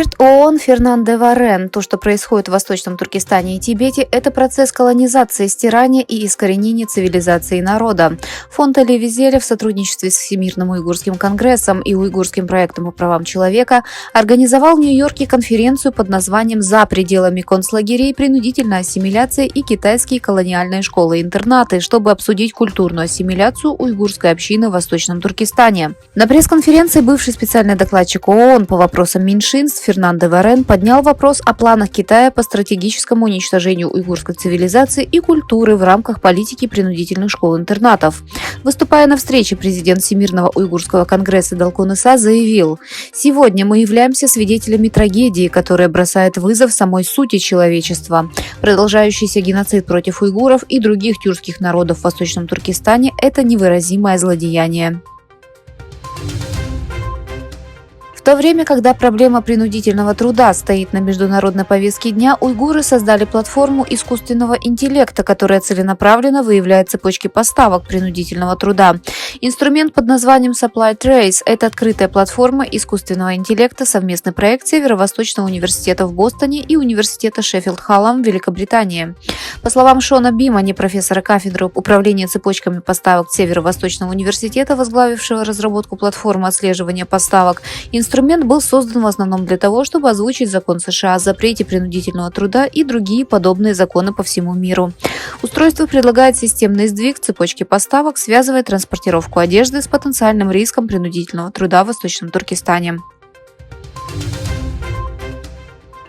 Эксперт ООН Фернандо Варен: то, что происходит в Восточном Туркестане и Тибете, это процесс колонизации, стирания и искоренения цивилизации народа. Фонд Эли Визеля в сотрудничестве с Всемирным уйгурским конгрессом и Уйгурским проектом по правам человека организовал в Нью-Йорке конференцию под названием «За пределами концлагерей. Принудительная ассимиляция и китайские колониальные школы-интернаты», чтобы обсудить культурную ассимиляцию уйгурской общины в Восточном Туркестане. На пресс-конференции бывший специальный докладчик ООН по вопросам меньшинств Фернандо Варен поднял вопрос о планах Китая по стратегическому уничтожению уйгурской цивилизации и культуры в рамках политики принудительных школ-интернатов. Выступая на встрече, президент Всемирного уйгурского конгресса Далкун Иса заявил: «Сегодня мы являемся свидетелями трагедии, которая бросает вызов самой сути человечества. Продолжающийся геноцид против уйгуров и других тюркских народов в Восточном Туркестане – это невыразимое злодеяние». В то время, когда проблема принудительного труда стоит на международной повестке дня, уйгуры создали платформу искусственного интеллекта, которая целенаправленно выявляет цепочки поставок принудительного труда. Инструмент под названием Supply Trace – это открытая платформа искусственного интеллекта, совместный проект Северо-Восточного университета в Бостоне и Университета Шеффилд-Халлам в Великобритании. По словам Шона Бимани, профессора кафедры управления цепочками поставок Северо-Восточного университета, возглавившего разработку платформы отслеживания поставок, инструмент был создан в основном для того, чтобы озвучить закон США о запрете принудительного труда и другие подобные законы по всему миру. Устройство предлагает системный сдвиг цепочки поставок, связывая транспортировку одежды с потенциальным риском принудительного труда в Восточном Туркестане.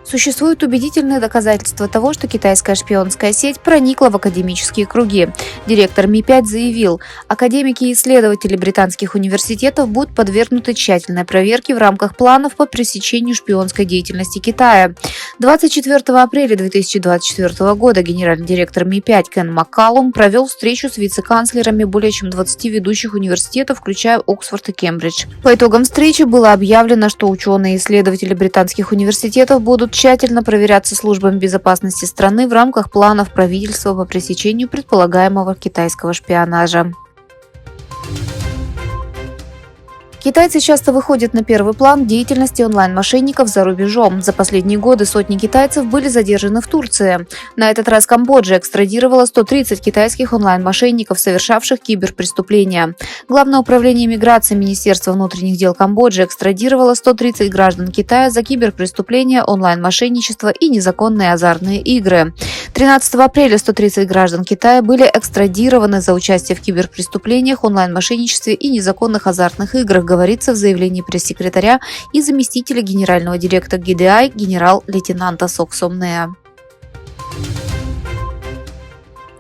Существуют убедительные доказательства того, что китайская шпионская сеть проникла в академические круги. Директор Ми-5 заявил: академики и исследователи британских университетов будут подвергнуты тщательной проверке в рамках планов по пресечению шпионской деятельности Китая. 24 апреля 2024 года генеральный директор Ми-5 Кен Маккалум провел встречу с вице-канцлерами более чем 20 ведущих университетов, включая Оксфорд и Кембридж. По итогам встречи было объявлено, что ученые и исследователи британских университетов будут тщательно проверяться службами безопасности страны в рамках планов правительства по пресечению предполагаемого китайского шпионажа. Китайцы часто выходят на первый план в деятельности онлайн-мошенников за рубежом. За последние годы сотни китайцев были задержаны в Турции. На этот раз Камбоджа экстрадировала 130 китайских онлайн-мошенников, совершавших киберпреступления. Главное управление миграции Министерства внутренних дел Камбоджи экстрадировало 130 граждан Китая за киберпреступления, онлайн-мошенничество и незаконные азартные игры. 13 апреля 130 граждан Китая были экстрадированы за участие в киберпреступлениях, онлайн-мошенничестве и незаконных азартных играх, говорится в заявлении пресс-секретаря и заместителя генерального директора ГДИ генерал-лейтенанта Сок Сомнея.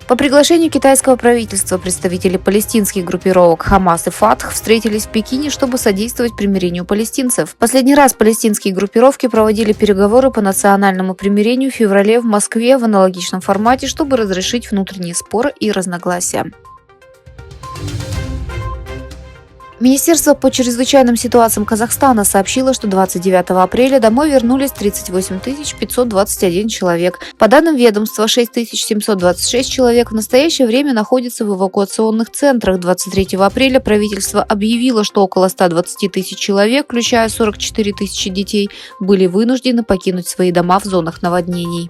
По приглашению китайского правительства представители палестинских группировок Хамас и Фатх встретились в Пекине, чтобы содействовать примирению палестинцев. Последний раз палестинские группировки проводили переговоры по национальному примирению в феврале в Москве в аналогичном формате, чтобы разрешить внутренние споры и разногласия. Министерство по чрезвычайным ситуациям Казахстана сообщило, что 29 апреля домой вернулись 38 521 человек. По данным ведомства, 6 726 человек в настоящее время находятся в эвакуационных центрах. 23 апреля правительство объявило, что около 120 тысяч человек, включая 44 тысячи детей, были вынуждены покинуть свои дома в зонах наводнений.